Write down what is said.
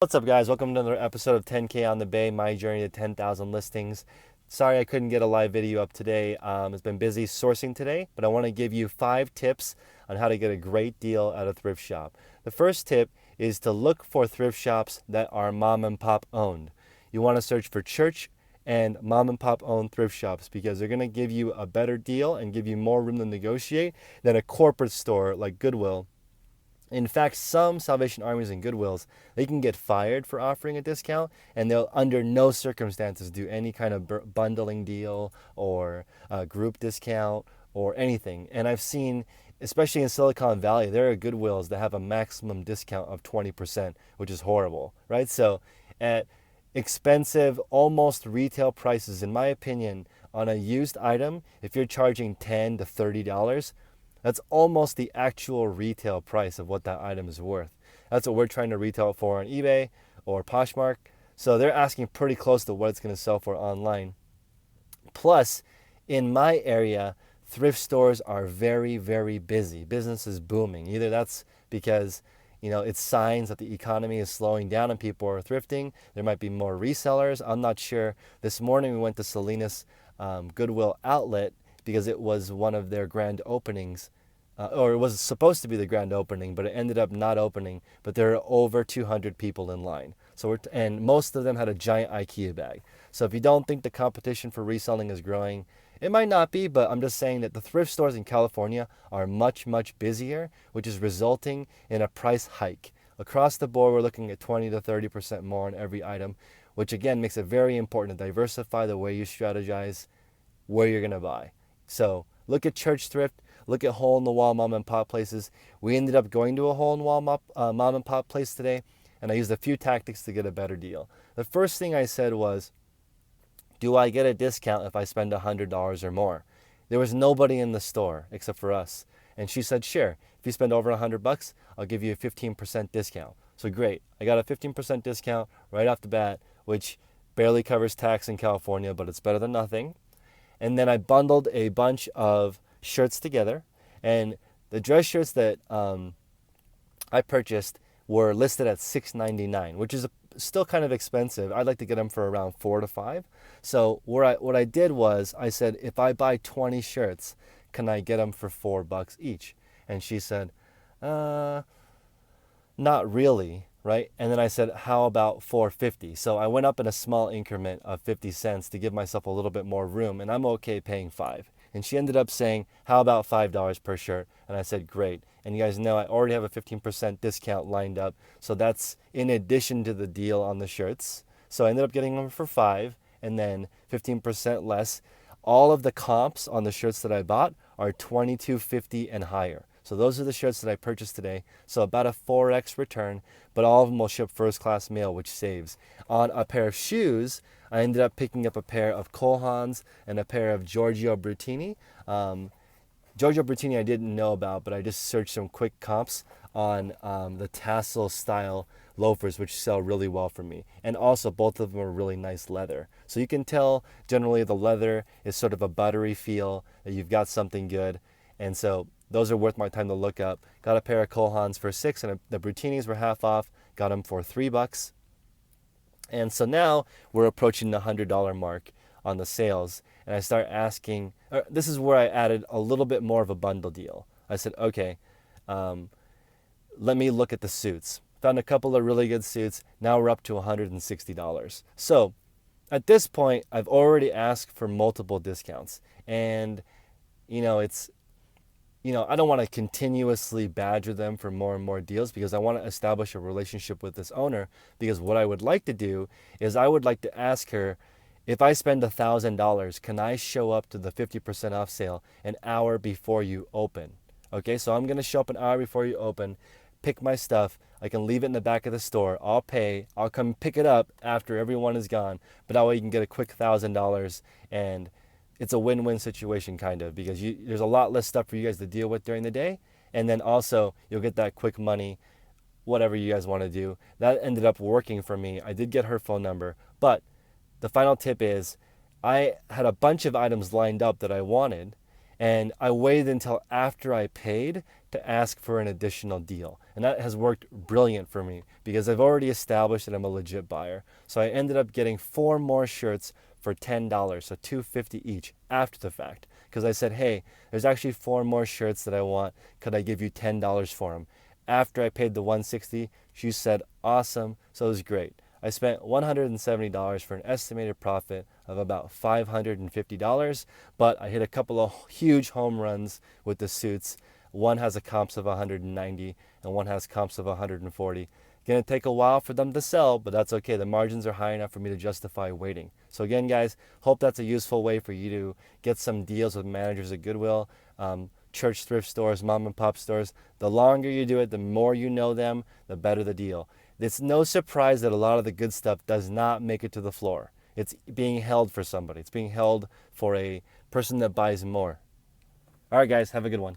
What's up, guys? Welcome to another episode of 10K on the Bay, my journey to 10,000 listings. Sorry I couldn't get a live video up today. It's been busy sourcing today, but I want to give you 5 tips on how to get a great deal at a thrift shop. The first tip is to look for thrift shops that are mom and pop owned. You want to search for church and mom and pop owned thrift shops because they're going to give you a better deal and give you more room to negotiate than a corporate store like Goodwill. In fact, some Salvation Armies and Goodwills, they can get fired for offering a discount, and they'll under no circumstances do any kind of bundling deal or group discount or anything. And I've seen, especially in Silicon Valley, there are Goodwills that have a maximum discount of 20%, which is horrible, right? So at expensive, almost retail prices, in my opinion, on a used item, if you're charging $10 to $30, that's almost the actual retail price of what that item is worth. That's what we're trying to retail it for on eBay or Poshmark. So they're asking pretty close to what it's going to sell for online. Plus, in my area, thrift stores are very, very busy. Business is booming. Either that's because it's signs that the economy is slowing down and people are thrifting. There might be more resellers. I'm not sure. This morning we went to Salinas Goodwill outlet because it was one of their grand openings, or it was supposed to be the grand opening, but it ended up not opening. But there are over 200 people in line. And most of them had a giant IKEA bag. So if you don't think the competition for reselling is growing, it might not be, but I'm just saying that the thrift stores in California are much, much busier, which is resulting in a price hike. Across the board, we're looking at 20 to 30% more on every item, which again makes it very important to diversify the way you strategize where you're going to buy. So look at church thrift, look at hole-in-the-wall mom and pop places. We ended up going to a hole-in-the-wall mom and pop place today, and I used a few tactics to get a better deal. The first thing I said was, do I get a discount if I spend $100 or more? There was nobody in the store except for us. And she said, sure, if you spend over $100, I'll give you a 15% discount. So great, I got a 15% discount right off the bat, which barely covers tax in California, but it's better than nothing. And then I bundled a bunch of shirts together. And the dress shirts that I purchased were listed at $6.99, which is still kind of expensive. I'd like to get them for around 4 to 5. So what I did was I said, if I buy 20 shirts, can I get them for $4 each? And she said, not really, right? And then I said, how about 4.50? So I went up in a small increment of 50 cents to give myself a little bit more room, and I'm okay paying 5. And she ended up saying, how about $5 per shirt? And I said, great. And you guys know I already have a 15% discount lined up, so that's in addition to the deal on the shirts. So I ended up getting them for 5 and then 15% less. All of the comps on the shirts that I bought are $22.50 and higher. So those are the shirts that I purchased today. So about a 4x return, but all of them will ship first class mail, which saves. On a pair of shoes, I ended up picking up a pair of Cole Haans and a pair of Giorgio Brutini. Giorgio Brutini I didn't know about, but I just searched some quick comps on the tassel style loafers, which sell really well for me. And also both of them are really nice leather. So you can tell generally the leather is sort of a buttery feel, that you've got something good. And so those are worth my time to look up. Got a pair of Cole Haans for 6, and the Brutinis were half off. Got them for $3. And so now we're approaching the $100 mark on the sales. And I start asking, this is where I added a little bit more of a bundle deal. I said, okay, let me look at the suits. Found a couple of really good suits. Now we're up to $160. So at this point, I've already asked for multiple discounts. And, I don't want to continuously badger them for more and more deals because I want to establish a relationship with this owner. Because what I would like to do is I would like to ask her, if I spend $1,000, can I show up to the 50% off sale an hour before you open? Okay, so I'm going to show up an hour before you open, pick my stuff. I can leave it in the back of the store. I'll pay. I'll come pick it up after everyone is gone. But that way you can get a quick $1,000, and it's a win-win situation kind of, because there's a lot less stuff for you guys to deal with during the day. And then also you'll get that quick money, whatever you guys want to do. That ended up working for me. I did get her phone number. But the final tip is I had a bunch of items lined up that I wanted, And I waited until after I paid to ask for an additional deal. And that has worked brilliant for me because I've already established that I'm a legit buyer. So I ended up getting 4 more shirts for $10, so $2.50 each after the fact. Because I said, hey, there's actually 4 more shirts that I want. Could I give you $10 for them? After I paid the $160, she said, awesome. So it was great. I spent $170 for an estimated profit of about $550, but I hit a couple of huge home runs with the suits. One has a comps of 190 and one has comps of 140. Gonna take a while for them to sell, but that's okay. The margins are high enough for me to justify waiting. So again, guys, hope that's a useful way for you to get some deals with managers at Goodwill, church thrift stores, mom and pop stores. The longer you do it, the more you know them, the better the deal. It's no surprise that a lot of the good stuff does not make it to the floor. It's being held for somebody. It's being held for a person that buys more. All right, guys, have a good one.